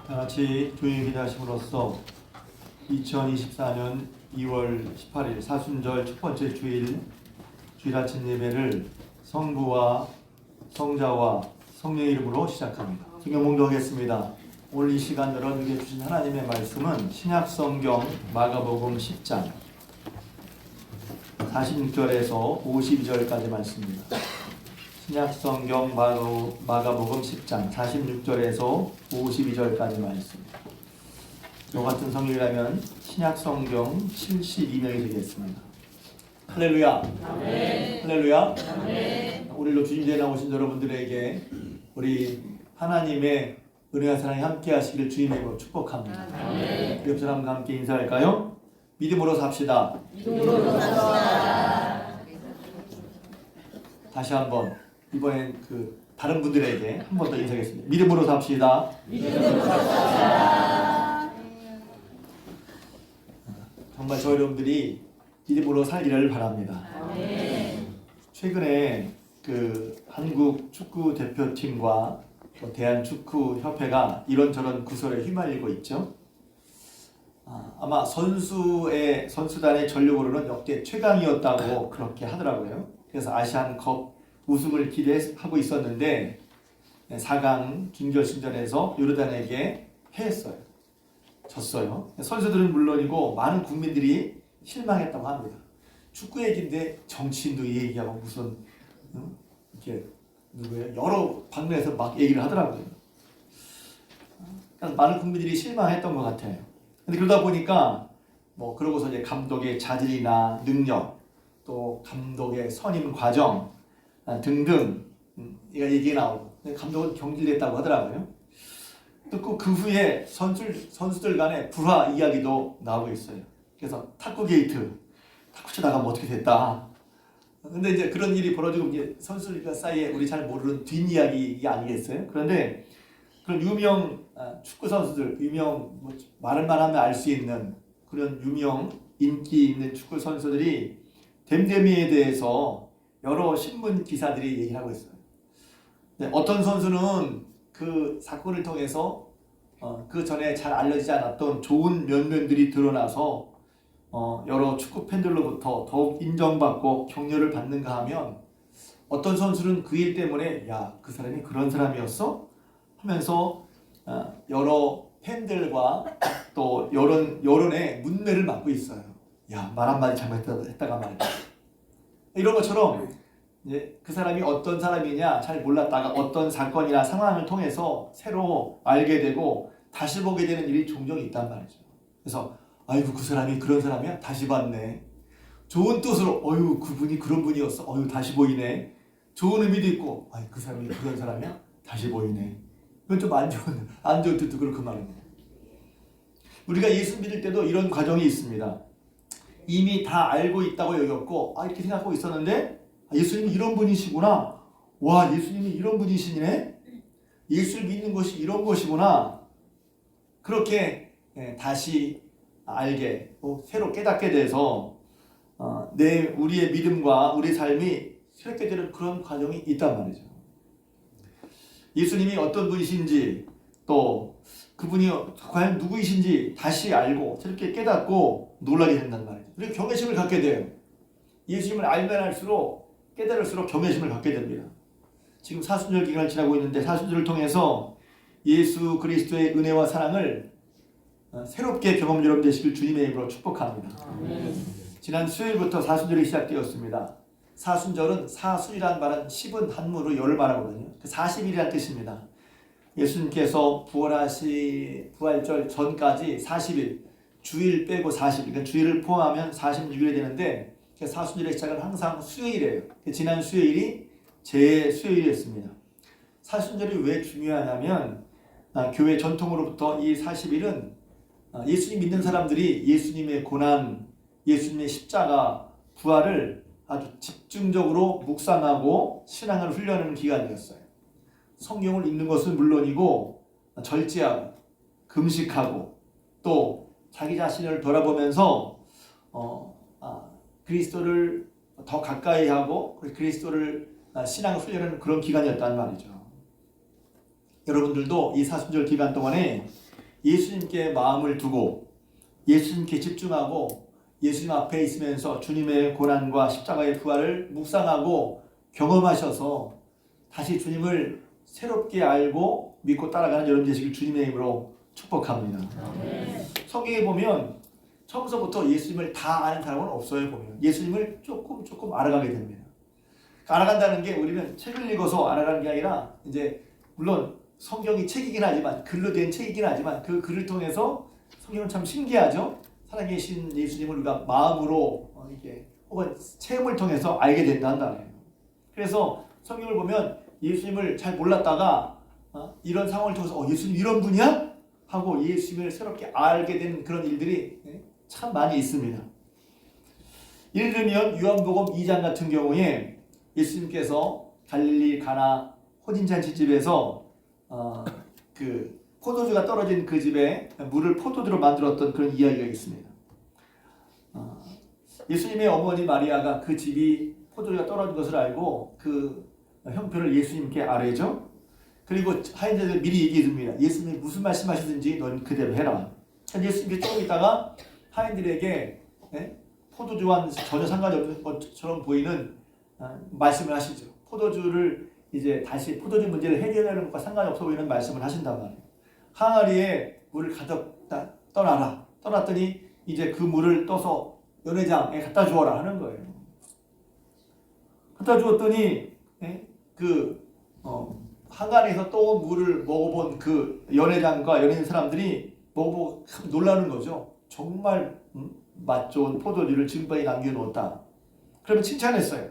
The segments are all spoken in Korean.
다 같이 조용히 기도하심으로써 2024년 2월 18일 사순절 첫 번째 주일 아침 예배를 성부와 성자와 성령의 이름으로 시작합니다. 성경 봉독하겠습니다. 오늘 이 시간 여러분에게 주신 하나님의 말씀은 신약성경 마가복음 10장 46절에서 52절까지 말씀입니다. 신약성경 마가복음 10장 46절에서 52절까지 말씀입니다. 저 같은 성경이라면 신약성경 72명이 되겠습니다. 할렐루야. 아멘. 할렐루야. 아멘. 오늘도 주님께 나오신 여러분들에게 우리 하나님의 은혜와 사랑이 함께 하시기를 주님의 이름으로 축복합니다. 아멘. 옆 사람과 함께 인사할까요? 믿음으로 삽시다. 믿음으로 삽시다. 다시 한번 이번엔 다른 분들에게 한 번 더 인사하겠습니다. 믿음으로 삽시다. 믿음으로 삽시다. 정말 저 여러분들이 믿음으로 살기를 바랍니다. 아멘. 최근에 한국 축구 대표팀과 대한축구협회가 이런저런 구설에 휘말리고 있죠. 아마 선수단의 전력으로는 역대 최강이었다고 그렇게 하더라고요. 그래서 아시안컵 우승을 기대하고 있었는데 4강 준결승전에서 요르단에게 패했어요. 졌어요. 선수들은 물론이고 많은 국민들이 실망했다고 합니다. 축구 얘기인데 정치인도 얘기하고 무슨 이렇게 누구예요? 여러 방면에서 막 얘기를 하더라고요. 그러니까 많은 국민들이 실망했던 것 같아요. 근데 그러다 보니까 그러고서 이제 감독의 자질이나 능력, 또 감독의 선임 과정 등등 얘기 나오고 감독은 경질됐다고 하더라고요. 또 그 후에 선수들 간의 불화 이야기도 나오고 있어요. 그래서 탁구 게이트, 탁구 치다가 어떻게 됐다. 근데 이제 그런 일이 벌어지고 이제 선수들 사이에 우리 잘 모르는 뒷이야기 아니겠어요? 그런데 그런 유명 축구 선수들, 말만 하면 알 수 있는 그런 유명 인기 있는 축구 선수들이 댐데미에 대해서 여러 신문 기사들이 얘기를 하고 있어요. 어떤 선수는 그 사건을 통해서 그 전에 잘 알려지지 않았던 좋은 면면들이 드러나서 여러 축구 팬들로부터 더욱 인정받고 격려를 받는가 하면 어떤 선수는 그 일 때문에 야, 그 사람이 그런 사람이었어? 하면서 여러 팬들과 또 여론의 문매를 맞고 있어요. 야, 말 한마디 잘못했다가 말이야. 이런 것처럼 이제 그 사람이 어떤 사람이냐 잘 몰랐다가 어떤 사건이나 상황을 통해서 새로 알게 되고 다시 보게 되는 일이 종종 있단 말이죠. 그래서 아이고 그 사람이 그런 사람이야? 다시 봤네. 좋은 뜻으로 어휴 그분이 그런 분이었어. 어휴 다시 보이네. 좋은 의미도 있고 아이 그 사람이 그런 사람이야? 다시 보이네. 이건 좀 안 좋은 뜻도 그렇고 말입니다. 우리가 예수 믿을 때도 이런 과정이 있습니다. 이미 다 알고 있다고 여겼고 이렇게 생각하고 있었는데 예수님이 이런 분이시구나. 와 예수님이 이런 분이시네. 예수를 믿는 것이 이런 것이구나. 그렇게 다시 알게 새로 깨닫게 돼서 우리의 믿음과 우리 삶이 새롭게 되는 그런 과정이 있단 말이죠. 예수님이 어떤 분이신지 또 그분이 과연 누구이신지 다시 알고 새롭게 깨닫고 놀라게 된단 말이죠. 그리고 경외심을 갖게 돼요. 예수님을 알면 알수록 깨달을수록 경외심을 갖게 됩니다. 지금 사순절 기간을 지나고 있는데 사순절을 통해서 예수 그리스도의 은혜와 사랑을 새롭게 경험 여러분 되시길 주님의 이름으로 축복합니다. 아멘. 지난 수요일부터 사순절이 시작되었습니다. 사순절은 사순이라는 말은 10은 한무로 열을 말하거든요. 40일이라는 뜻입니다. 예수님께서 부활절 전까지 40일, 주일 빼고 40일, 그러니까 주일을 포함하면 46일이 되는데 사순절의 시작은 항상 수요일이에요. 지난 수요일이 제 수요일이었습니다. 사순절이 왜 중요하냐면 교회 전통으로부터 이 40일은 예수님 믿는 사람들이 예수님의 고난, 예수님의 십자가, 부활을 아주 집중적으로 묵상하고 신앙을 훈련하는 기간이었어요. 성경을 읽는 것은 물론이고 절제하고 금식하고 또 자기 자신을 돌아보면서 그리스도를 더 가까이 하고 그리스도를 신앙을 훈련하는 그런 기간이었단 말이죠. 여러분들도 이 사순절 기간 동안에 예수님께 마음을 두고 예수님께 집중하고 예수님 앞에 있으면서 주님의 고난과 십자가의 부활을 묵상하고 경험하셔서 다시 주님을 새롭게 알고 믿고 따라가는 여러분 되시길 주님의 이름으로 축복합니다. 성경에 보면 처음서부터 예수님을 다 아는 사람은 없어요. 보면 예수님을 조금 알아가게 됩니다. 알아간다는 게 우리는 책을 읽어서 알아가는 게 아니라 이제 물론 성경이 책이긴 하지만 글로 된 책이긴 하지만 그 글을 통해서 성경은 참 신기하죠. 살아계신 예수님을 우리가 마음으로 이렇게 혹은 체험을 통해서 알게 된다는 거예요. 그래서 성경을 보면 예수님을 잘 몰랐다가 이런 상황을 통해서 예수님 이런 분이야? 하고 예수님을 새롭게 알게 되는 그런 일들이 참 많이 있습니다. 예를 들면 요한복음 2장 같은 경우에 예수님께서 갈릴리 가나 혼인잔치집에서 그 포도주가 떨어진 그 집에 물을 포도주로 만들었던 그런 이야기가 있습니다. 예수님의 어머니 마리아가 그 집이 포도주가 떨어진 것을 알고 그 형편을 예수님께 아뢰죠. 그리고 하인들에게 미리 얘기해 줍니다. 예수님이 무슨 말씀하시든지 넌 그대로 해라. 예수님이 조금 있다가 하인들에게 포도주와는 전혀 상관이 없는 것처럼 보이는 말씀을 하시죠. 포도주를 이제 다시 포도주 문제를 해결하는 것과 상관이 없어 보이는 말씀을 하신단 말이에요. 항아리에 물을 가득 떠나라. 떠났더니 이제 그 물을 떠서 연회장에 갖다 주어라 하는 거예요. 갖다 주었더니 항아리에서 또 물을 먹어본 그 연회장과 연회인 사람들이 먹어보고 놀라는 거죠. 정말 맛 좋은 포도주를 지금까지 남겨놓았다. 그러면 칭찬했어요.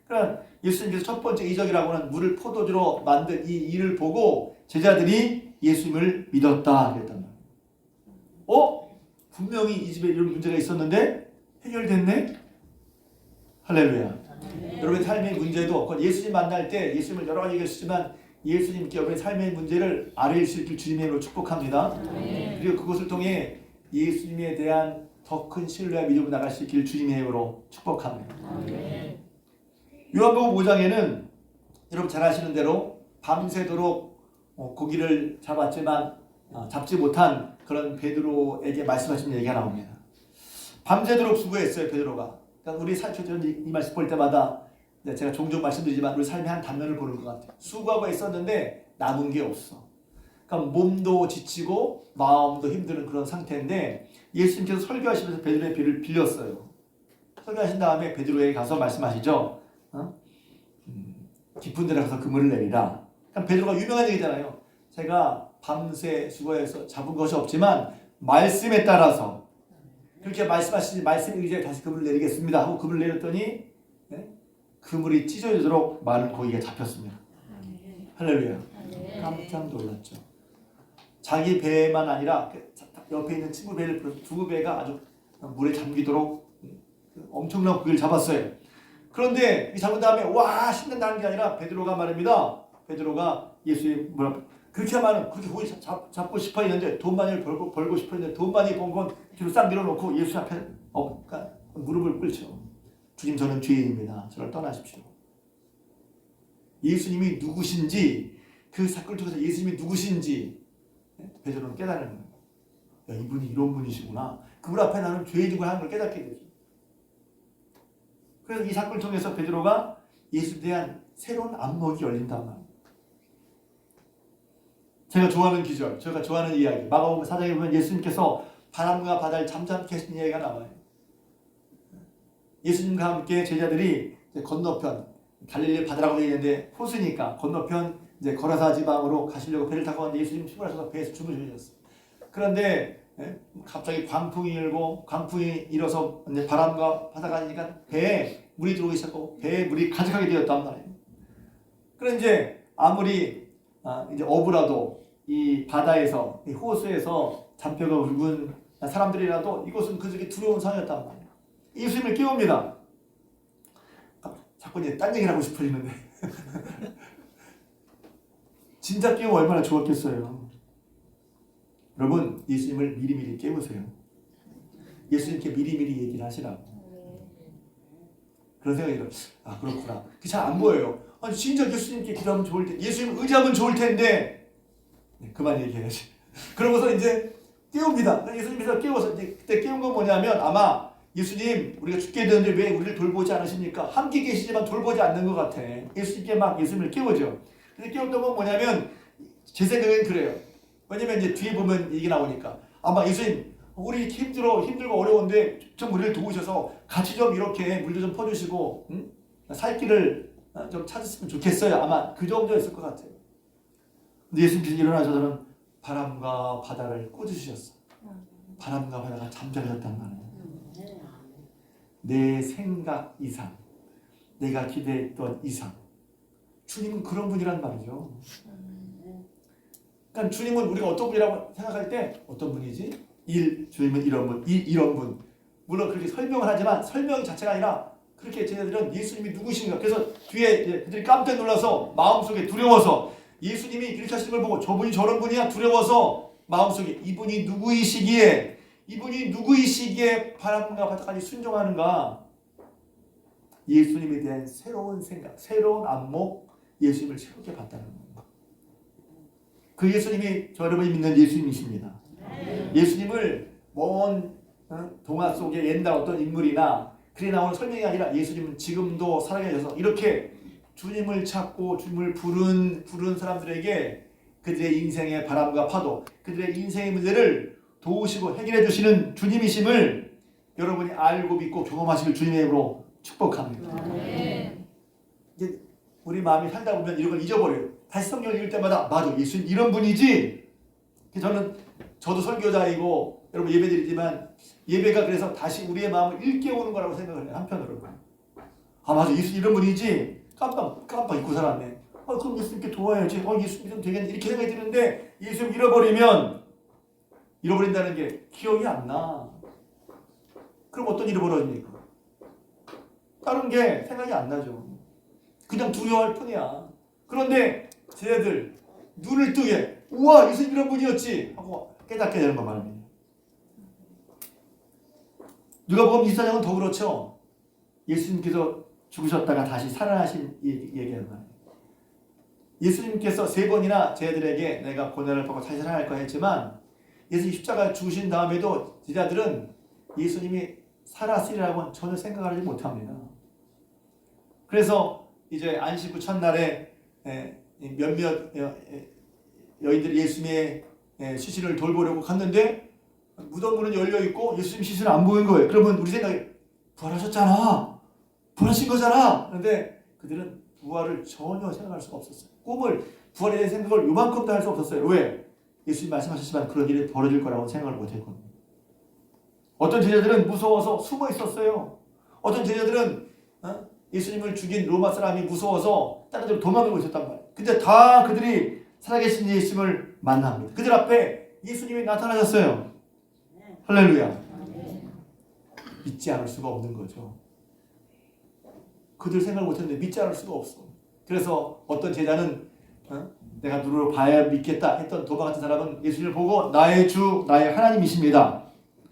그러니까 예수님께서 첫 번째 이적이라고는 물을 포도주로 만든 이 일을 보고 제자들이 예수님을 믿었다 그랬단 말이에요. 분명히 이 집에 이런 문제가 있었는데 해결됐네? 할렐루야. 여러분의 삶의 문제도 예수님 만날 때 예수님을 여러 가지 얘기했지만 예수님께 여러분의 삶의 문제를 아뢰일 수 있길 주님의 이름으로 축복합니다. 그리고 그것을 통해 예수님에 대한 더 큰 신뢰와 믿음으로 나갈 수 있길 주님의 이름으로 축복합니다. 요한복음 5장에는 여러분 잘 아시는 대로 밤새도록 고기를 잡았지만 잡지 못한 그런 베드로에게 말씀하신 얘기가 나옵니다. 밤새도록 수고했어요, 베드로가. 그러니까 우리 사실은 이 말씀 볼 때마다 제가 종종 말씀드리지만 우리 삶의 한 단면을 보는 것 같아요. 수고하고 있었는데 남은 게 없어. 그러니까 몸도 지치고 마음도 힘드는 그런 상태인데 예수님께서 설교하시면서 베드로의 비를 빌렸어요. 설교하신 다음에 베드로에게 가서 말씀하시죠. 깊은 데로 가서 그물을 내리라. 그러니까 베드로가 유명한 얘기잖아요. 제가 밤새 수고해서 잡은 것이 없지만 말씀에 따라서 그렇게 말씀하시니 말씀에 의지해 다시 그물을 내리겠습니다 하고 그물을 내렸더니 그물이 찢어지도록 많은 고기가 잡혔습니다. 할렐루야. 깜짝 놀랐죠. 자기 배만 아니라 옆에 있는 친구 배를 두 배가 아주 물에 잠기도록 엄청난 고기를 잡았어요. 그런데 잡은 다음에 와 신난다는 게 아니라 베드로가 말합니다. 베드로가 예수의 그렇게 하면 그렇게 고기 잡고 싶어 했는데 돈 많이 벌고 싶어 했는데 돈 많이 번 건 뒤로 싹 밀어놓고 예수 앞에 그러니까 무릎을 꿇죠. 주님 저는 죄인입니다. 저를 떠나십시오. 예수님이 누구신지 그 사건을 통해서 예수님이 누구신지 베드로는 깨달은 거예요. 야, 이분이 이런 분이시구나. 그분 앞에 나는 죄인이고 하는 걸 깨닫게 되죠. 그래서 이 사건을 통해서 베드로가 예수에 대한 새로운 안목이 열린단 말이에요. 제가 좋아하는 기절, 제가 좋아하는 이야기 마가복음 4장에 보면 예수님께서 바람과 바다를 잠잠케 하신 이야기가 나와요. 예수님과 함께 제자들이 이제 건너편 갈릴리 바다라고 되어 있는데 호수니까 건너편 이제 거라사 지방으로 가시려고 배를 타고 왔는데 예수님 피곤하셔서 배에서 주무시셨어요. 그런데 갑자기 광풍이 일어서 이제 바람과 바다가 아니니까 배에 물이 들어오기 시작하고 배에 물이 가득하게 되었단 말이에요. 그런데 이제 아무리 이제 어부라도 이 바다에서 이 호수에서 잔뼈가 굵은 사람들이라도 이곳은 그저께 두려운 상황이었단 말이에요. 예수님을 깨웁니다. 자꾸 이제 딴 얘기를 하고 싶어지는데 진짜 깨우면 얼마나 좋았겠어요. 여러분 예수님을 미리미리 깨우세요. 예수님께 미리미리 얘기를 하시라고. 그런 생각이 들어요. 그렇구나. 그게 잘 안 보여요. 진짜 예수님께 기도하면 좋을 텐데 예수님 의지하면 좋을 텐데 그만 얘기해야지. 그러고서 이제 깨웁니다. 예수님께서 깨워서 이제 그때 깨운 건 뭐냐면 아마 예수님 우리가 죽게 되는데 왜 우리를 돌보지 않으십니까? 함께 계시지만 돌보지 않는 것 같아. 예수님께 막 예수님을 깨우죠. 근데 깨웠던 건 뭐냐면 제 생각엔 그래요. 왜냐면 이제 뒤에 보면 얘기 나오니까 아마 예수님 우리 힘들고 어려운데 좀 우리를 도우셔서 같이 좀 이렇게 물도 좀 퍼주시고 살 길을 좀 찾으시면 좋겠어요. 아마 그 정도였을 것 같아요. 근데 예수님께서 일어나셔서는 바람과 바다를 꽂으셨어. 바람과 바다가 잠잠해졌단 말이에요. 내 생각 이상, 내가 기대했던 이상. 주님은 그런 분이란 말이죠. 그러니까 주님은 우리가 어떤 분이라고 생각할 때 어떤 분이지? 주님은 이런 분, 이런 분. 물론 그렇게 설명을 하지만 설명 자체가 아니라 그렇게 제자들은 예수님이 누구신가. 그래서 뒤에 그들이 깜짝 놀라서 마음속에 두려워서 예수님이 이렇게 하시는 걸 보고 저분이 저런 분이야 두려워서 마음속에 이분이 누구이시기에 바람과 바다까지 순종하는가. 예수님에 대한 새로운 생각, 새로운 안목, 예수님을 새롭게 봤다는 겁니다. 그 예수님이 저 여러분이 믿는 예수님이십니다. 예수님을 먼 동화 속의 옛날 어떤 인물이나 그리 나오는 설명이 아니라 예수님은 지금도 살아계셔서 이렇게 주님을 찾고 주님을 부른 사람들에게 그들의 인생의 바람과 파도, 그들의 인생의 문제를 도우시고 해결해 주시는 주님이심을 여러분이 알고 믿고 경험하시길 주님의 이름으로 축복합니다. 이제 우리 마음이 살다 보면 이런 걸 잊어버려요. 다시 성경을 읽을 때마다 맞아, 예수님 이런 분이지. 저도 설교자이고 여러분 예배드리지만 예배가 그래서 다시 우리의 마음을 일깨우는 거라고 생각을 해요. 한편으로. 아 맞아, 예수 이런 분이지. 깜빡 잊고 살았네. 그럼 예수님께 도와야지. 예수 믿으면 되겠네. 이렇게 생각이 드는데 예수님 잃어버린다는 게 기억이 안 나. 그럼 어떤 일이 벌어집니까? 다른 게 생각이 안 나죠. 그냥 두려워할 뿐이야. 그런데 제자들 눈을 뜨게 우와 예수님 이런 분이었지 하고 깨닫게 되는 거 말입니다. 누가복음 24장은 더 그렇죠. 예수님께서 죽으셨다가 다시 살아나신 얘기하는 거예요. 예수님께서 3번이나 제자들에게 내가 고난을 받고 다시 살아날 거야 했지만 예수님 십자가 죽으신 다음에도 제자들은 예수님이 살았으리라고는 전혀 생각하지 못합니다. 그래서 이제 안식 후 첫날에 몇몇 여인들이 예수님의 시신을 돌보려고 갔는데 무덤 문은 열려있고 예수님 시신은 안 보인 거예요. 그러면 우리 생각에 부활하셨잖아. 부활하신 거잖아. 그런데 그들은 부활을 전혀 생각할 수가 없었어요. 부활에 대한 생각을 요만큼도 할 수 없었어요. 왜? 예수님 말씀하셨지만 그런 일이 벌어질 거라고 생각을 못했거든요. 어떤 제자들은 무서워서 숨어 있었어요. 어떤 제자들은 예수님을 죽인 로마 사람이 무서워서 다른 데로 도망가고 있었단 말이에요. 근데 다 그들이 살아계신 예수님을 만납니다. 그들 앞에 예수님이 나타나셨어요. 할렐루야. 믿지 않을 수가 없는 거죠. 그들 생각을 못했는데 믿지 않을 수가 없어. 그래서 어떤 제자는 내가 눈으로 봐야 믿겠다 했던 도마 같은 사람은 예수님을 보고 나의 주, 나의 하나님이십니다.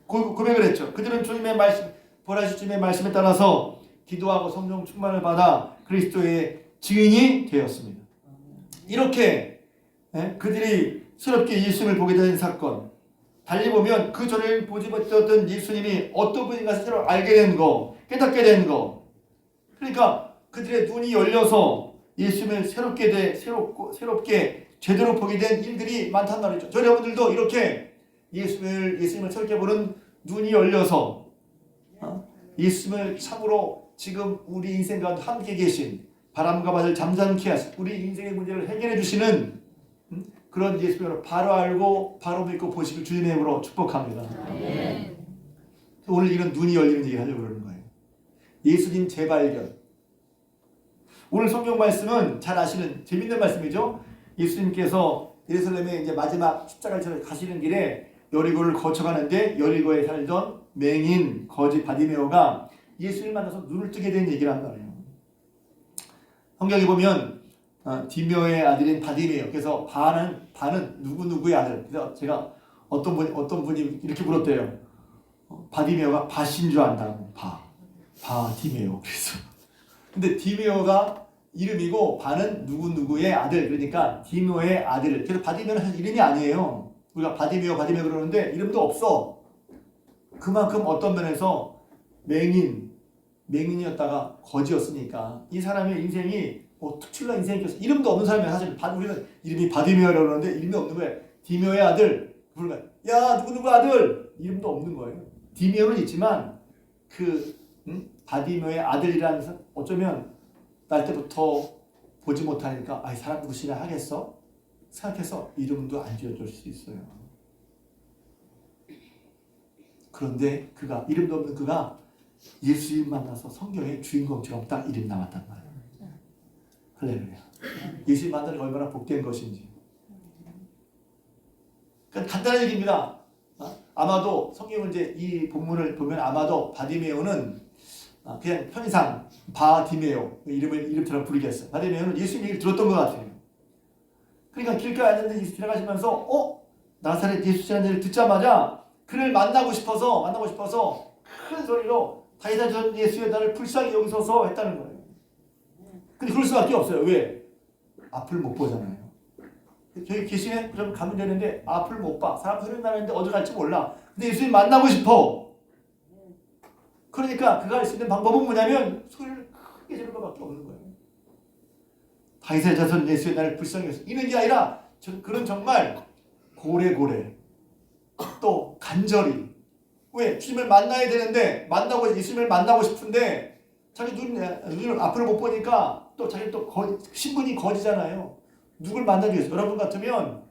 고백을 했죠. 그들은 주님의 말씀, 보라시 주님의 말씀에 따라서 기도하고 성령 충만을 받아 그리스도의 증인이 되었습니다. 이렇게 그들이 새롭게 예수님을 보게 된 사건, 달리 보면 그 전에 보지 못했던 예수님이 어떤 분인가 스스로 알게 된 거, 깨닫게 된 거. 그러니까 그들의 눈이 열려서 예수님을 새롭게 제대로 보게 된 일들이 많단 말이죠. 저희 여러분들도 이렇게 예수님을 새롭게 보는 눈이 열려서 예수님을 참으로 지금 우리 인생 가운데 함께 계신 바람과 바다를 잠잠케 하신 우리 인생의 문제를 해결해 주시는 그런 예수님을 바로 알고 바로 믿고 보시길 주님의 이름으로 축복합니다. 오늘 이런 눈이 열리는 얘기를 하려고 그러는 거예요. 예수님 재발견. 오늘 성경 말씀은 잘 아시는 재밌는 말씀이죠. 예수님께서 예루살렘에 이제 마지막 십자가를 가시는 길에 여리고를 거쳐가는데 여리고에 살던 맹인 거지 바디메오가 예수님을 만나서 눈을 뜨게 된 얘기를 한다는 거예요. 성경에 보면 디메오의 아들인 바디메오. 그래서 바는 누구의 아들. 그래서 제가 어떤 분이 이렇게 물었대요. 바디메오가 밭인 줄 안다고. 바디메오. 그래서 근데 디메오가 이름이고 바는 누구의 아들. 그러니까 디메오의 아들. 그래서 바디메오는 사실 이름이 아니에요. 우리가 바디메오 그러는데 이름도 없어. 그만큼 어떤 면에서 맹인이었다가 거지였으니까 이 사람의 인생이 뭐 특출난 인생이었어. 이름도 없는 사람이야. 사실 우리는 이름이 바디메오라고 그러는데 이름이 없는 거야. 디메오의 아들 부르면 야 누구 아들 이름도 없는 거예요. 디메오는 있지만 바디메오의 아들이라는 어쩌면 날 때부터 보지 못하니까 이 사람 누구시나 하겠어? 생각해서 이름도 안 지어줄 수 있어요. 그런데 이름도 없는 그가 예수님 만나서 성경의 주인공처럼 딱 이름 나왔단 말이에요. 할렐루야. 예수님 만나는 얼마나 복된 것인지. 그러니까 간단한 얘기입니다. 아마도 성경을 이제 이 본문을 보면 아마도 바디메오는 그냥 편의상 바디메오 이름처럼 부르겠어요. 바디메오는 예수님 얘기를 들었던 것 같아요. 그러니까 길가에 앉았는데 예수 지나가시면서 나사렛 예수라는 얘기를 듣자마자 그를 만나고 싶어서 큰 소리로 다윗의 전 예수의 나를 불쌍히 여기소서 했다는 거예요. 근데 그럴 수밖에 없어요. 왜? 앞을 못 보잖아요. 저기 계시네? 그럼 가면 되는데 앞을 못 봐. 사람 소리 나는데 어디 갈지 몰라. 근데 예수님 만나고 싶어. 그러니까 그가 할 수 있는 방법은 뭐냐면 소리를 크게 지르는 것밖에 없는 거예요. 다윗의 자손 예수의 나를 불쌍히 여기소서. 이런 게 아니라 그런 정말 고래고래 또 간절히 왜? 주님을 만나야 되는데 예수님을 만나고 싶은데 자기 눈을 앞을 못 보니까 또 자기 또 신분이 거지잖아요. 누굴 만나주겠어요? 여러분 같으면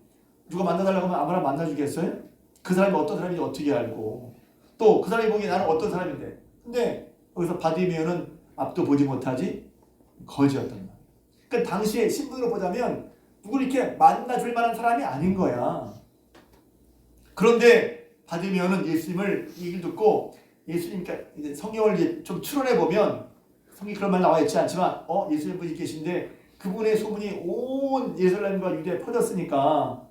누가 만나달라고 하면 아무나 만나주겠어요? 그 사람이 어떤 사람인지 어떻게 알고 또 그 사람이 보기에 나는 어떤 사람인데 근데 여기서 바디메오는 앞도 보지 못하지 거지였단 말이에요. 그러니까 당시에 신분으로 보자면 누굴 이렇게 만나줄 만한 사람이 아닌 거야. 그런데 바디메오는 예수님을 얘기를 듣고 예수님께 이제 성경을 이제 좀 추론해 보면 성경에 그런 말 나와 있지 않지만 예수님 분이 계신데 그분의 소문이 온 예루살렘과 유대에 퍼졌으니까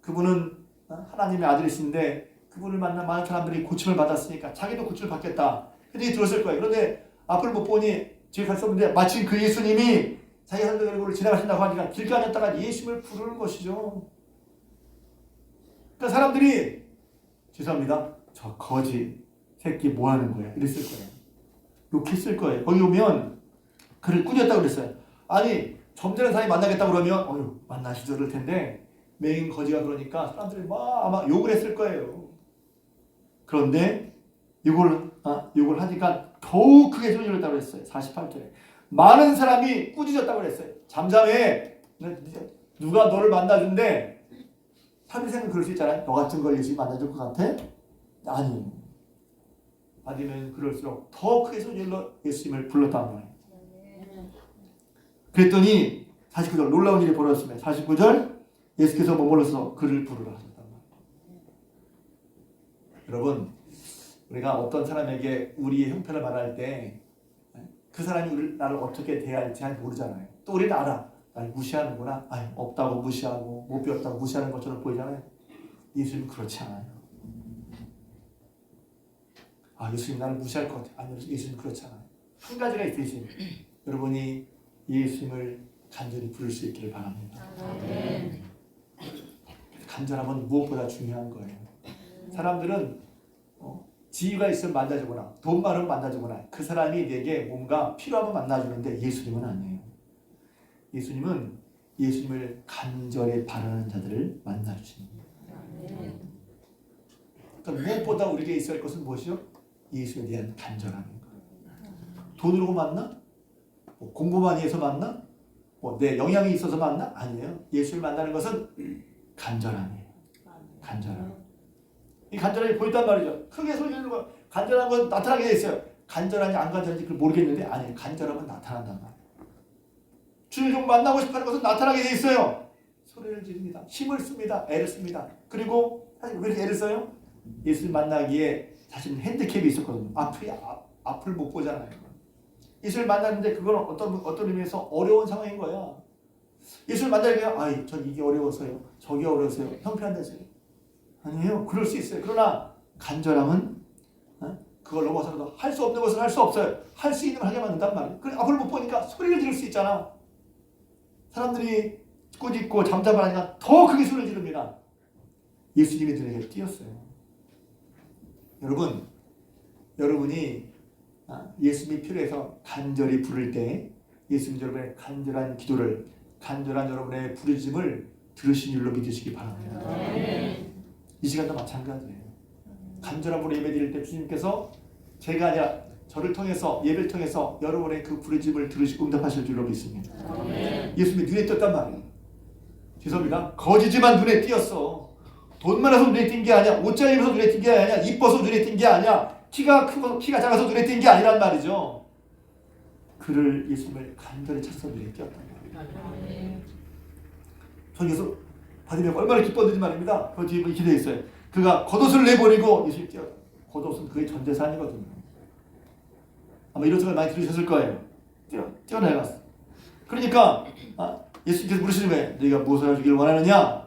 그분은 하나님의 아들이신데 그분을 만난 많은 사람들이 고침을 받았으니까 자기도 고침을 받겠다. 그들이 들었을 거예요. 그런데 앞을 못 보니 뒤에 갈 수 없는데 마침 그 예수님이 자기 산들을 지나가신다고 하니까 길가에 앉았다가 예수님을 부르는 것이죠. 그러니까 사람들이 죄송합니다. 저 거지 새끼 뭐 하는 거야? 이랬을 거예요. 욕했을 거예요. 거기 오면 그를 꾸녔다고 그랬어요. 아니 좀 전에 사람이 만나겠다고 그러면 만나시죠 그럴 텐데 맹인 거지가 그러니까 사람들이 막 아마 욕을 했을 거예요. 그런데 욕을 하니까 더욱 크게 소리 질렀다고 그랬어요. 48절에 많은 사람이 꾸짖었다고 그랬어요. 잠잠해. 누가 너를 만나준대. 사람들이 그럴 수 있잖아요. 너 같은 걸 예수님이 만나줄 것 같아? 아니. 아니면 그럴수록 더 크게 소리질러 예수님을 불렀단 말이에요. 그랬더니 49절 놀라운 일이 벌어졌습니다. 49절 예수께서 머물러서 그를 부르라 하셨단 말이에요. 여러분 우리가 어떤 사람에게 우리의 형편을 말할 때 그 사람이 나를 어떻게 대할지 잘 모르잖아요. 또 우리는 알아. 날 무시하는구나. 없다고 무시하고 못 배웠다고 무시하는 것처럼 보이잖아요. 예수님은 그렇지 않아요. 예수님 나를 무시할 것 같아요. 아니요, 예수님 그렇지 않아요. 한 가지가 있으신 여러분이 예수님을 간절히 부를 수 있기를 바랍니다. 아멘. 간절함은 무엇보다 중요한 거예요. 사람들은 지위가 있으면 만나주거나 돈 많으면 만나주거나 그 사람이 내게 뭔가 필요하면 만나주는데 예수님은 아니에요. 예수님은 예수님을 간절히 바라는 자들을 만나주시는 거예요. 그러니까 무엇보다 우리에게 있어야 할 것은 무엇이요? 예수에 대한 간절함인 거예요. 돈으로 만나? 공부 많이 해서 만나? 내 영향이 있어서 만나? 아니에요. 예수를 만나는 것은 간절함이에요. 간절함. 이 간절함이 보였단 말이죠. 크게 소리 지르는 거 간절한 건 나타나게 돼 있어요. 간절한지 안 간절한지 그걸 모르겠는데 아니에요. 간절함은 나타난단 말이에요. 주를 좀 만나고 싶어하는 것은 나타나게 돼 있어요. 소리를 지릅니다. 힘을 씁니다. 애를 씁니다. 그리고 사실 왜 이렇게 애를 써요? 예수를 만나기에 자신은 핸디캡이 있었거든요. 앞을 못 보잖아요. 예수를 만났는데 그건 어떤 의미에서 어려운 상황인 거야. 예수를 만나기에 전 이게 어려워서요. 저게 어려워서요. 형편돼서요. 아니에요. 그럴 수 있어요. 그러나 간절함은 그걸 넘어서도 할 수 없는 것은 할 수 없어요. 할 수 있는 걸 하게 만든단 말이에요. 그래 앞을 못 보니까 소리를 지를 수 있잖아. 사람들이 꾸짖고 잠잠하니까 더 크게 소리를 지릅니다. 예수님이 눈에 띄었어요. 여러분이 예수님이 필요해서 간절히 부를 때 예수님 여러분의 간절한 기도를, 간절한 여러분의 부르짖음을 들으신 일로 믿으시기 바랍니다. 이 시간도 마찬가지예요. 간절한 부로 예배드릴 때 주님께서 제가 아니라 저를 통해서, 예배를 통해서 여러분의 그 부르짖음을 들으시고 응답하실 줄로 믿습니다. 예수님이 눈에 띄었단 말이에요. 죄송합니다. 거지지만 눈에 띄었어. 돈 많아서 눈에 띈 게 아니야. 옷 잘 입어서 눈에 띈 게 아니야. 이뻐서 눈에 띈 게 아니야. 키가 크고 키가 작아서 눈에 띈 게 아니란 말이죠. 그를, 예수님을 간절히 찾아서 눈에 띄었단 말이에요. 전 예수 받으면 얼마나 기뻤는지 말입니다. 그 뒤에 기대해 있어요. 그가 겉옷을 내버리고 예수님 뛰어. 겉옷은 그의 전 재산이거든요. 아마 이런 생각 많이 들으셨을 거예요. 뛰어내려갔어. 그러니까 예수님께서 물으시는 거예요. 너희가 무엇을 하기를 원하느냐?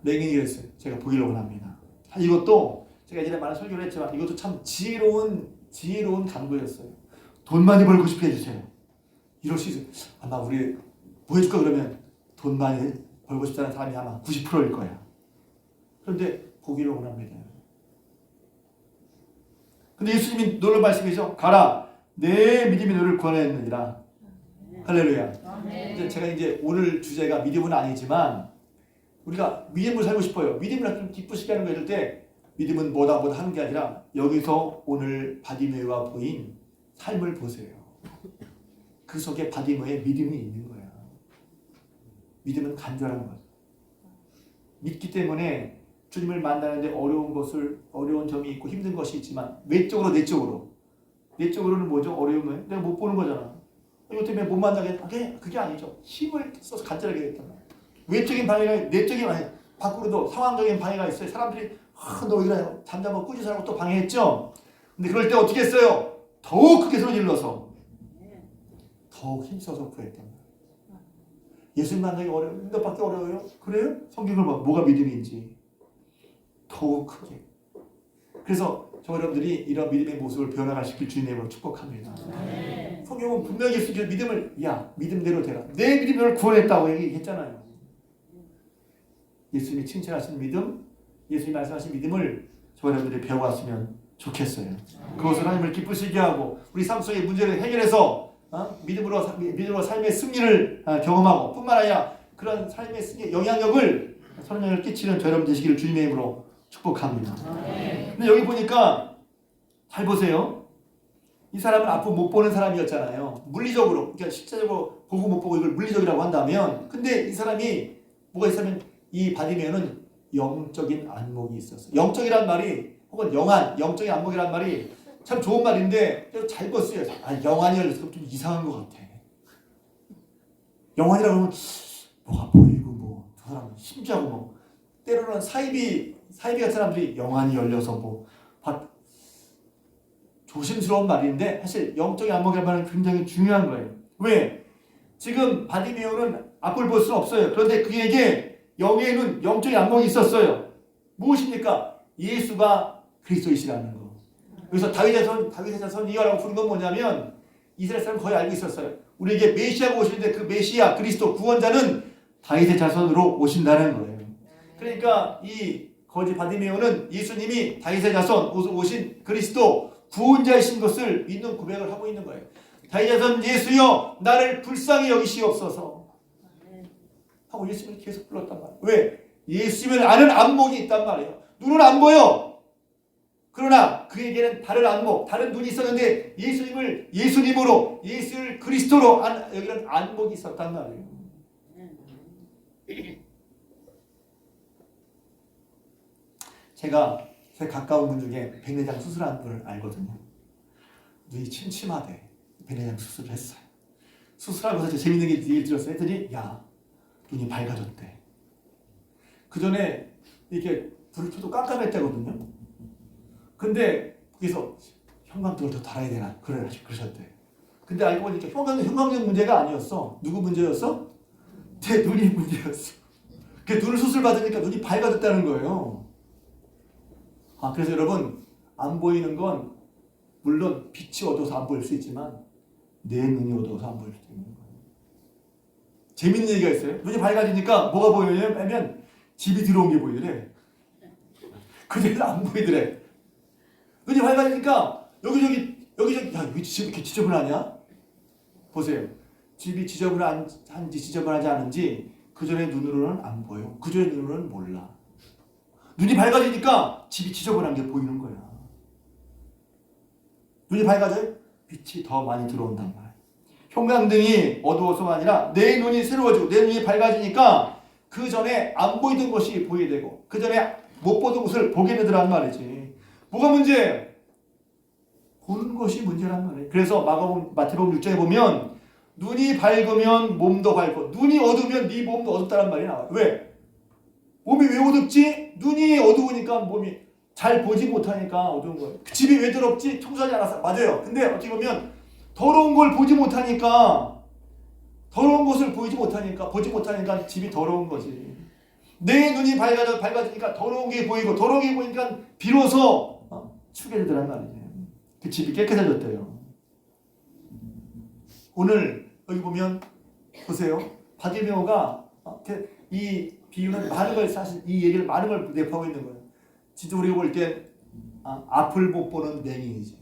맹인이 그랬어요. 제가 보기를 원합니다. 이것도 제가 예전에 많은 설교를 했지만 이것도 참 지혜로운 간구였어요. 돈 많이 벌고 싶게 해주세요. 이럴 수 있어요. 아마 우리 뭐 해줄까 그러면 돈 많이 벌고 싶다는 사람이 아마 90%일 거야. 그런데 보기를 원합니다. 근데 예수님이 너를 말씀이죠. 가라. 내 믿음이 너를 구원했느니라. 할렐루야. 이제 제가 오늘 주제가 믿음은 아니지만 우리가 믿음을 살고 싶어요. 믿음을 좀 기쁘시게 하는 거 이럴 때 믿음은 뭐다 하는 게 아니라 여기서 오늘 바디메오가 보인 삶을 보세요. 그 속에 바디메오의 믿음이 있는 거야. 믿음은 간절한 것. 믿기 때문에 주님을 만나는데 어려운 점이 있고 힘든 것이 있지만 내적으로는 뭐죠? 어려움은 내가 못 보는 거잖아. 이것 때문에 못 만나겠다. 그게 아니죠. 힘을 써서 간절하게 했단 말이야. 외적인 방해가, 내적인 방해, 밖으로도 상황적인 방해가 있어요. 사람들이 너 이래 잠잠하고 꾸짖으라고 또 방해했죠. 근데 그럴 때 어떻게 했어요? 더욱 크게 소리 질러서 더욱 힘써서 구했단 말이야. 예수님 만나기 어려워요. 응답받기 어려워요? 그래요? 성경을 봐. 뭐가 믿음인지 더욱 크게. 그래서 저 여러분들이 이런 믿음의 모습을 변화시킬 주님의 이름으로 축복합니다. 성경은 분명히 예수님께서 믿음대로 되라. 내 믿음이 너를 구원했다고 얘기했잖아요. 예수님이 칭찬하신 믿음, 예수님이 말씀하신 믿음을 저 여러분들이 배워왔으면 좋겠어요. 그것을 하나님을 기쁘시게 하고 우리 삶 속의 문제를 해결해서 믿음으로 삶의 승리를 경험하고 뿐만 아니라 그런 삶의 승리의 영향력을 선영을 끼치는 저 여러분 되시기를 주님의 이름으로 축복합니다. 근데 여기 보니까 잘 보세요. 이 사람은 앞으로 못 보는 사람이었잖아요. 물리적으로, 그러니까 실제적으로 보고 못 보고 이걸 물리적이라고 한다면, 근데 이 사람이 뭐가 있으면 이 바디메오는 영적인 안목이 있었어요. 영적이란 말이 혹은 영적인 안목이란 말이 참 좋은 말인데 잘못 쓰여요. 영안이 열려서 좀 이상한 것 같아. 영안이라고 하면 뭐가 보이고 저 사람 심지하고 때로는 사이비 같은 사람들이 영안이 열려서 조심스러운 말인데 사실 영적인 안목이라는 말은 굉장히 중요한 거예요. 왜? 지금 바디메오는 앞을 볼 수는 없어요. 그런데 그에게 영에는 영적인 안목이 있었어요. 무엇입니까? 예수가 그리스도이시라는 거. 그래서 다윗의 자손이여라고 부른 건 뭐냐면 이스라엘 사람은 거의 알고 있었어요. 우리에게 메시아가 오시는데 그 메시아 그리스도 구원자는 다윗의 자손으로 오신다는 거예요. 그러니까 이 거지 바디메오는 예수님이 다윗의 자손 오신 그리스도 구원자이신 것을 믿는 고백을 하고 있는 거예요. 다윗의 자손 예수여 나를 불쌍히 여기시옵소서 하고 예수님을 계속 불렀단 말이에요. 왜? 예수님을 아는 안목이 있단 말이에요. 눈은 안 보여. 그러나 그에게는 다른 안목, 다른 눈이 있었는데 예수님을 예수님으로, 예수를 그리스도로 여기는 안목이 있었단 말이에요. 제가 제 가까운 분 중에 백내장 수술한 분을 알거든요. 눈이 침침하대. 백내장 수술을 했어요. 수술하고서 재밌는 얘기 들었어요. 했더니 눈이 밝아졌대. 그 전에 이렇게 불을 켜도 깜깜했다거든요. 근데 거기서 형광등을 더 달아야 되나 그러셨대. 근데 알고 보니까 형광등 문제가 아니었어. 누구 문제였어? 제 눈이 문제였어. 그 눈을 수술 받으니까 눈이 밝아졌다는 거예요. 그래서 여러분 안 보이는 건 물론 빛이 어두워서 안 보일 수 있지만 내 눈이 어두워서 안 보일 수도 있는 거예요. 재밌는 얘기가 있어요. 눈이 밝아지니까 뭐가 보여요? 하면 집이 들어온 게 보이더래. 그전에는 안 보이더래. 눈이 밝아지니까 여기저기 야 여기 집 이렇게 지저분하냐? 보세요. 집이 지저분한지 지저분하지 않은지 그전에 눈으로는 안 보여. 그전에 눈으로는 몰라. 눈이 밝아지니까 집이 지저분한 게 보이는 거야. 눈이 밝아져요? 빛이 더 많이 들어온단 말이야. 형광등이 어두워서가 아니라 내 눈이 새로워지고 내 눈이 밝아지니까 그 전에 안 보이던 것이 보이게 되고 그 전에 못 보던 것을 보게 되더란 말이지. 뭐가 문제예요? 보는 것이 문제란 말이에요. 그래서 마태복음 6장에 보면 눈이 밝으면 몸도 밝고 눈이 어두우면 네 몸도 어둡다는 말이 나와요. 왜? 몸이 왜 어둡지? 눈이 어두우니까 몸이 잘 보지 못하니까 어두운 거예요. 집이 왜 더럽지? 청소하지 않았어. 맞아요. 근데 어떻게 보면 더러운 걸 보지 못하니까 더러운 것을 보지 못하니까 집이 더러운 거지. 내 눈이 밝아지니까 더러운 게 보이고 더러운 게 보이니까 비로소 추게 되더란 말이에요. 그 집이 깨끗해졌대요. 오늘 여기 보면 보세요. 바디메오가 이 비유는 많은 걸 사실 이 얘기를 많은 걸 내포하고 있는 거예요. 진짜 우리가 볼 때 앞을 못 보는 맹인이지.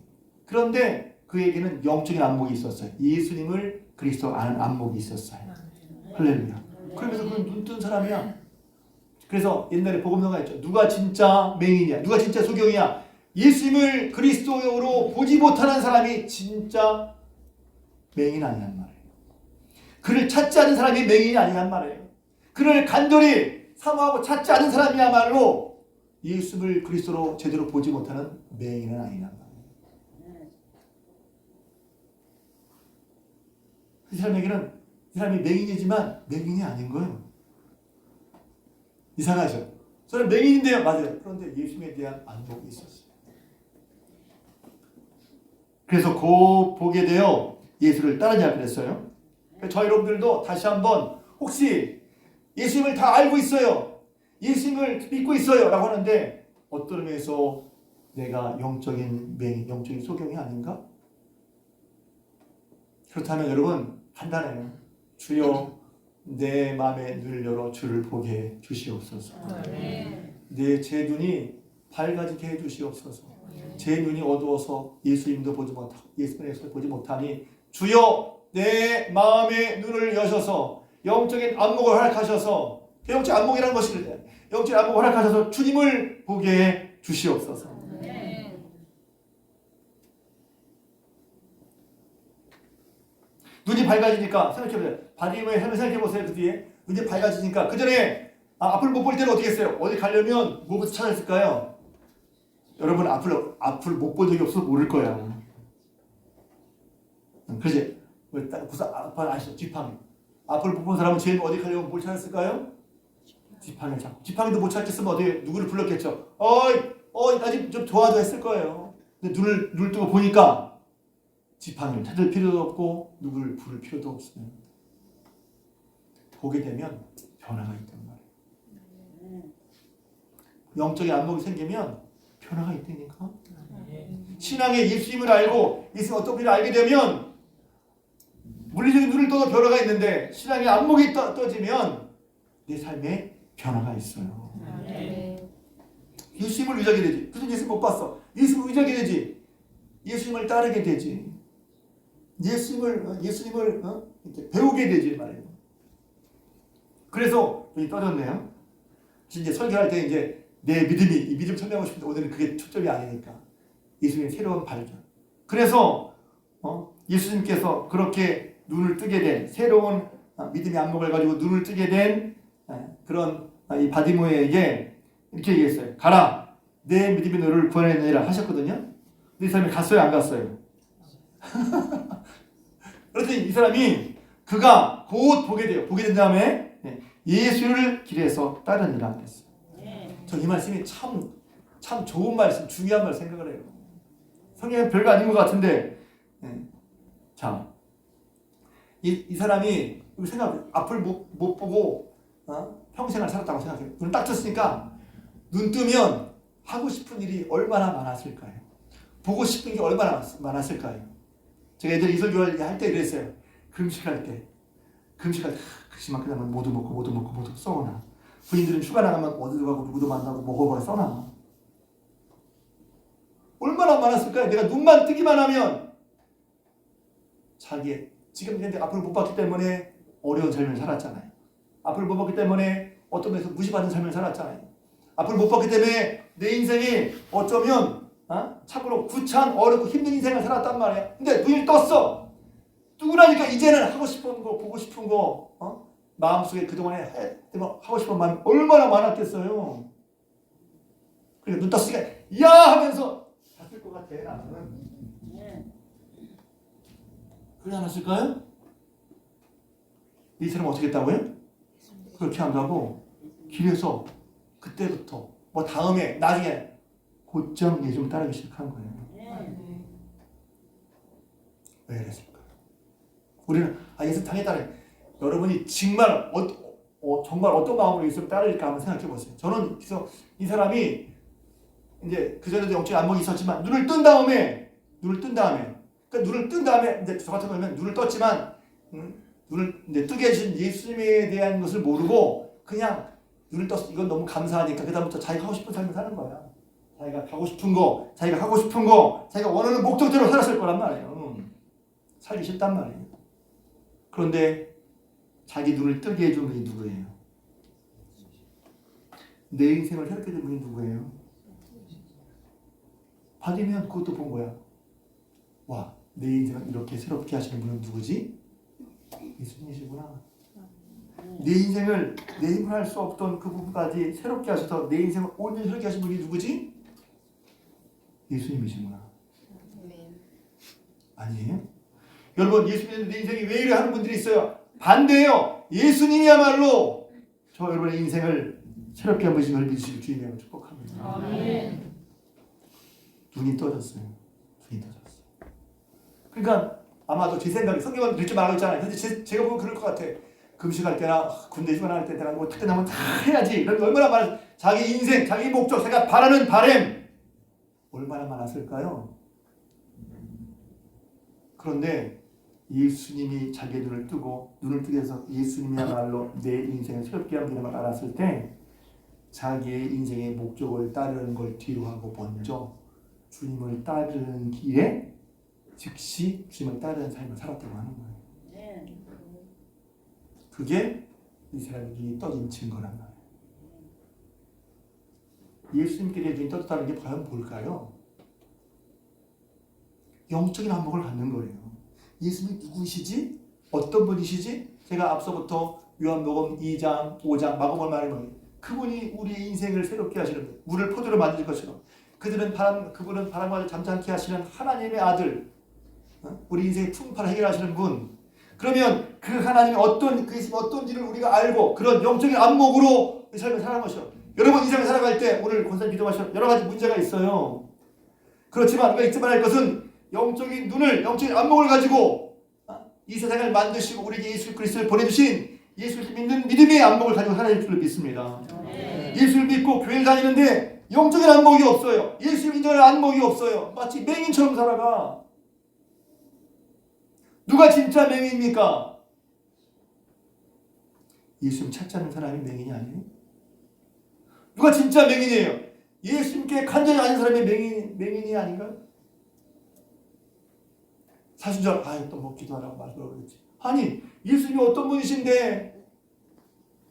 그런데 그에게는 영적인 안목이 있었어요. 예수님을 그리스도 아는 안목이 있었어요. 할렐루야. 그러면서 그건 눈 뜬 사람이야. 그래서 옛날에 복음서가 있죠. 누가 진짜 맹인이야? 누가 진짜 소경이야? 예수님을 그리스도로 보지 못하는 사람이 진짜 맹인 아니란 말이에요. 그를 찾지 않은 사람이 맹인이 아니란 말이에요. 그를 간절히 사모하고 찾지 않은 사람이야말로 예수님을 그리스도로 제대로 보지 못하는 맹인은 아니란 말이에요. 이 사람이 맹인이지만 맹인이 아닌 거예요. 이상하죠? 저는 맹인인데요. 맞아요. 그런데 예수님에 대한 안목이 있었어요. 그래서 곧 보게 되어 예수를 따르자 그랬어요. 저 여러분들도 다시 한번 혹시 예수님을 다 알고 있어요. 예수님을 믿고 있어요. 라고 하는데 어떤 의미에서 내가 영적인 맹인, 영적인 소경이 아닌가? 그렇다면 여러분 간단해요. 주여 내 마음의 눈을 열어 주를 보게 주시옵소서. 제 눈이 밝아지게 해주시옵소서. 제 눈이 어두워서 예수님도 보지 못하니 주여 내 마음의 눈을 여셔서 영적인 안목을 허락하셔서 영적 안목이라는 것이 영적 안목을 허락하셔서 주님을 보게 주시옵소서. 눈이 밝아지니까 생각해보세요. 바디메오의 삶을 생각해보세요. 그 뒤에 눈이 밝아지니까 그 전에 앞을 못 볼 때는 어떻게 했어요? 어디 가려면 뭐부터 찾았을까요? 여러분 앞을 못 본 적이 없어서 모를 거야. 그지? 앞을 아시죠? 지팡이. 앞을 못 본 사람은 제일 어디 가려면 뭘 찾았을까요? 지팡이를 잡고. 지팡이도 못 찾겠으면 어디 누구를 불렀겠죠? 나 좀 도와줘 했을 거예요. 근데 눈을 뜨고 보니까 지팡이를 찾을 필요도 없고 누구를 부를 필요도 없어요. 보게 되면 변화가 있단 말이에요. 영적인 안목이 생기면 변화가 있다니까. 신앙의 예수님을 알고 예수님 어떤 분을 알게 되면 물리적인 눈을 떠도 변화가 있는데 신앙의 안목이 떠지면 내 삶에 변화가 있어요. 예수님을 의지하게 되지. 그래서 예수님 못 봤어. 예수님을 의지하게 되지. 예수님을 따르게 되지. 예수님을 이렇게 배우게 되지 말이에요. 그래서 여기 떠졌네요. 이제 설교할 때 이제 내 믿음이 이 믿음 설명하고 싶은데 오늘은 그게 초점이 아니니까 예수님의 새로운 발견. 그래서 예수님께서 그렇게 눈을 뜨게 된 새로운 믿음의 안목을 가지고 눈을 뜨게 된 그런 이 바디메오에게 이렇게 얘기했어요. 가라, 내 믿음이 너를 구원하느니라 하셨거든요. 근데 이 사람이 갔어요, 안 갔어요? 그렇더니 이 사람이 그가 곧 보게 돼요. 보게 된 다음에 예수를 길에서 따르니라 했어요. 전 이 말씀이 참 좋은 말씀, 중요한 말 생각을 해요. 성경에 별거 아닌 것 같은데, 자, 이 사람이 앞을 못 보고 평생을 살았다고 생각해요. 눈을 딱 떴으니까 눈 뜨면 하고 싶은 일이 얼마나 많았을까요? 보고 싶은 게 얼마나 많았을까요? 제가 애들 이설교할 때 이랬어요. 금식할 때 금식만 끝나면 모두 먹고 썩어나. 부인들은 휴가 나가면 어디도 가고 누구도 만나고 뭐고 써놔. 얼마나 많았을까요? 내가 눈만 뜨기만 하면 자기 지금 근데 앞을 못 봤기 때문에 어려운 삶을 살았잖아요. 앞을 못 봤기 때문에 어떤 면에서 무시받는 삶을 살았잖아요. 앞을 못 봤기 때문에 내 인생이 어쩌면 참으로 구차한 어렵고 힘든 인생을 살았단 말이야. 근데 눈이 떴어. 뜨고 나니까 이제는 하고 싶은 거 보고 싶은 거 마음속에 그동안에 하고 싶은 마음이 얼마나 많았겠어요. 그러니까 눈 떴으니까 야 하면서 갔을 것 같아 나는. 그러지 않았을까요? 이 사람 어떻게 했다고요? 그렇게 한다고 길에서 그때부터 뭐 다음에 나중에 곧장 예수를 따르기 시작한 거예요. 왜 그랬을까요? 우리는 예수 당했다는 여러분이 정말 정말 어떤 마음으로 예수를 따를까 한번 생각해 보세요. 저는 그래서 이 사람이 이제 그 전에도 영적인 안목이 있었지만 눈을 뜬 다음에 그러니까 눈을 뜬 다음에 이제 저 같은 경우는 눈을 떴지만 눈을 이제 뜨게 해주신 예수님에 대한 것을 모르고 그냥 눈을 떴어. 이건 너무 감사하니까 그다음부터 자기가 하고 싶은 삶을 사는 거야. 자기가 가고 싶은 거, 자기가 하고 싶은 거, 자기가 원하는 목적대로 살았을 거란 말이에요. 살기 싫단 말이에요. 그런데 자기 눈을 뜨게 해준 분이 누구예요? 내 인생을 새롭게 해준 분이 누구예요? 받으면 그것도 본 거야. 와, 내 인생을 이렇게 새롭게 하시는 분은 누구지? 예수님이시구나. 내 인생을 내 힘으로 할 수 없던 그 부분까지 새롭게 하셔서 내 인생을 온전히 새롭게 하신 분이 누구지? 예수님이시구나. 아니에요? 여러분 예수님은 내 인생이 왜 이래 하는 분들이 있어요. 반대예요. 예수님이야말로 저 여러분의 인생을 새롭게 한 분이신 걸 믿으시길 주님의 축복합니다. 아멘. 눈이 떠졌어요. 눈이 떠졌어요. 그러니까 아마도 제 생각에 성경은 읽지 말라고 했잖아요. 근데 제가 보면 그럴 것 같아. 금식할 때나 군대 휴가 나갈 때 내가 뭐 특별히 하면 다 해야지. 이런 게 얼마나 많아. 자기 인생, 자기 목적, 자기가 바라는 바램 얼마나 많았을까요? 그런데 예수님이 자기의 눈을 뜨고 눈을 뜨게 해서 예수님이야말로 내 인생을 새롭게 한 분임을 알았을 때 자기의 인생의 목적을 따르는 걸 뒤로 하고 먼저 주님을 따르는 길에 즉시 주님을 따르는 삶을 살았다고 하는 거예요. 그게 이 사람의 눈이 떠진 증거란 말이에요. 예수님께 내 눈이 떴다는 게 과연 뭘까요? 영적인 안목을 갖는 거예요. 예수님이 누구시지? 어떤 분이시지? 제가 앞서부터 요한복음 2장, 5장, 마가복음 말하는 그분이 우리의 인생을 새롭게 하시는 분, 물을 포도로 만들 것처럼 그분은 바람과 잠잠케 하시는 하나님의 아들, 우리 인생의 풍파를 해결하시는 분. 그러면 그 하나님이 그 예수님이 어떤지를 우리가 알고 그런 영적인 안목으로 이 삶을 살아가는 것이요. 여러분 인생을 살아갈 때 오늘 권사님 기도하시는 여러 가지 문제가 있어요. 그렇지만 우리가 잊지 말아야 할 것은 영적인 눈을, 영적인 안목을 가지고 이 세상을 만드시고 우리에게 예수 그리스도를 보내주신 예수를 믿는 믿음의 안목을 가지고 살아야 할 줄을 믿습니다. 예수를 믿고 교회를 다니는데 영적인 안목이 없어요. 예수를 인정하는 안목이 없어요. 마치 맹인처럼 살아가. 누가 진짜 맹인입니까? 예수님 찾지 않는 사람이 맹인이 아니에요? 누가 진짜 맹인이에요? 예수님께 간절히 아닌 사람이 맹인이 아닌가요? 사순절 또 뭐 기도하라고 말씀하겠지. 아니 예수님이 어떤 분이신데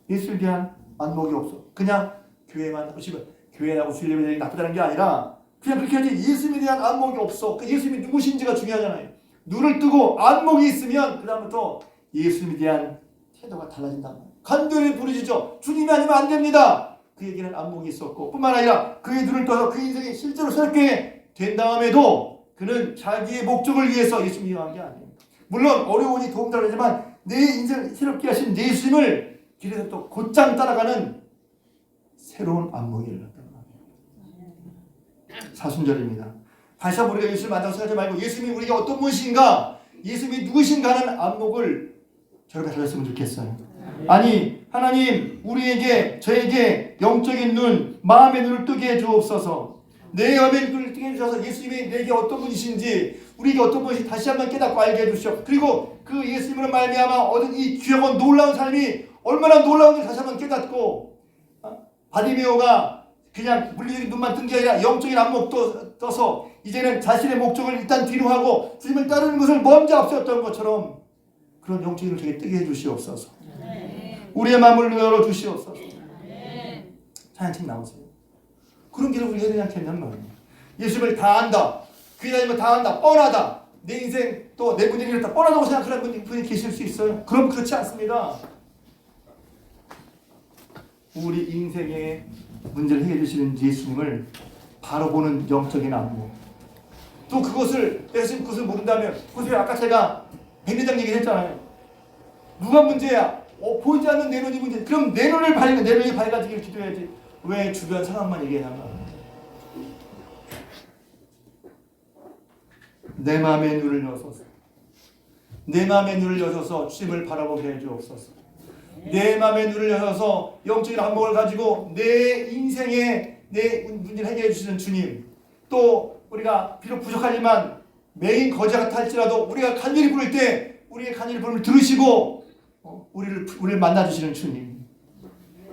예수에 대한 안목이 없어. 그냥 교회만 오시면 교회라고 주일예배 나쁘다는 게 아니라 그냥 그렇게 하지 예수님에 대한 안목이 없어. 그 예수님이 누구신지가 중요하잖아요. 눈을 뜨고 안목이 있으면 그 다음부터 예수님에 대한 태도가 달라진단 말이에요. 간절히 부르짖어 주님이 아니면 안 됩니다. 그 얘기는 안목이 있었고 뿐만 아니라 그의 눈을 떠서 그 인생이 실제로 새롭게 된 다음에도 그는 자기의 목적을 위해서 예수님을 이용한 게 아니에요. 물론 어려우니 도움달라지만 내 인생을 새롭게 하신 예수님을 길에서 또 곧장 따라가는 새로운 안목이 열렸단 말이에요. 사순절입니다. 다시 한번 우리가 예수를 만나서 생각하지 말고 예수님이 우리에게 어떤 분이신가, 예수님이 누구신가 하는 안목을 저렇게 가졌으면 좋겠어요. 아니 하나님 우리에게 저에게 영적인 눈, 마음의 눈을 뜨게 해주옵소서. 내 마음의 눈을 뜨게 해주셔서 예수님이 내게 어떤 분이신지 우리에게 어떤 분이신지 다시 한번 깨닫고 알게 해주시옵소서. 그리고 그 예수님으로 말미암아 얻은 이 귀하고 놀라운 삶이 얼마나 놀라운지 다시 한번 깨닫고 바디메오가 그냥 물리적인 눈만 뜬 게 아니라 영적인 안목도 떠서 이제는 자신의 목적을 일단 뒤로 하고 주님을 따르는 것을 먼저 앞세웠던 것처럼 그런 영적인 눈을 저에게 뜨게 해주시옵소서. 우리의 마음을 열어주시옵소서. 찬양팀 나오세요. 그런 길을 우리가 해야 되지 않겠냔 말이에요. 예수님을 다 안다. 그 다음에 다 안다. 뻔하다. 내 인생 또 내 문제를 다 뻔하다고 생각하는 분이 계실 수 있어요. 그럼 그렇지 않습니다. 우리 인생의 문제를 해결해 주시는 예수님을 바로 보는 영적인 안목. 또 그것을 내가 지금 그것을 모른다면 보세요. 아까 제가 백내장 얘기를 했잖아요. 누가 문제야? 보이지 않는 내 눈이 문제. 그럼 내 눈을 내 눈이 밝아지기를 기도해야지. 왜 주변 상황만 얘기하냐면 내 마음의 눈을 여셔서 내 마음의 눈을 여셔서 주님을 바라보게 해주옵소서. 내 마음의 눈을 여셔서 영적인 안목을 가지고 내 인생의 내 문제를 해결해 주시는 주님, 또 우리가 비록 부족하지만 매인 거지 같아 할지라도 우리가 간절히 부를 때 우리의 간절히 부름을 들으시고 우리를 만나주시는 주님,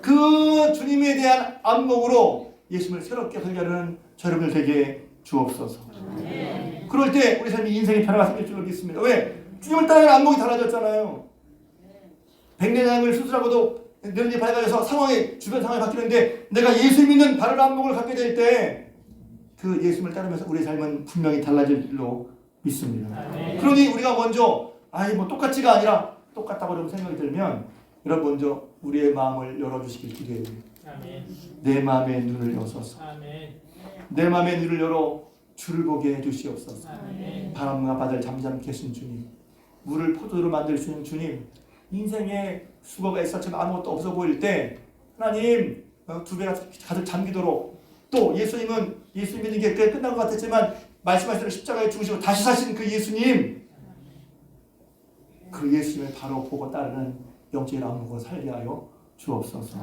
그 주님에 대한 안목으로 예수님을 새롭게 설계하는 저 여러분들 되게 주옵소서. 그럴 때 우리 삶이 인생의 변화가 생길 줄 믿습니다. 왜? 주님을 따르는 안목이 달라졌잖아요. 백내장을 수술하고도 눈이 밝아져서 주변 상황이 바뀌는데 내가 예수 믿는 바른 안목을 갖게 될 때 그 예수님을 따르면서 우리의 삶은 분명히 달라질 줄로 믿습니다. 그러니 우리가 먼저 뭐 똑같지가 아니라 똑같다고 좀 생각이 들면 여러분 먼저 우리의 마음을 열어주시길 기도해요. 내 마음의 눈을 여셔서 내 마음의 눈을 열어 주를 보게 해주시옵소서. 바람과 바다를 잠잠케 하신 주님, 물을 포도로 만들어주시는 주님, 인생에 수고가 있었지만 아무것도 없어 보일 때 하나님 두 배가 가득 잠기도록, 또 예수님은 예수 믿는 게 꽤 끝난 것 같았지만 말씀하신 대로 십자가에 죽으시고 다시 사신 그 예수님, 그 예수님을 바로 보고 따르는 영적인 안목을 살게 하여 주옵소서.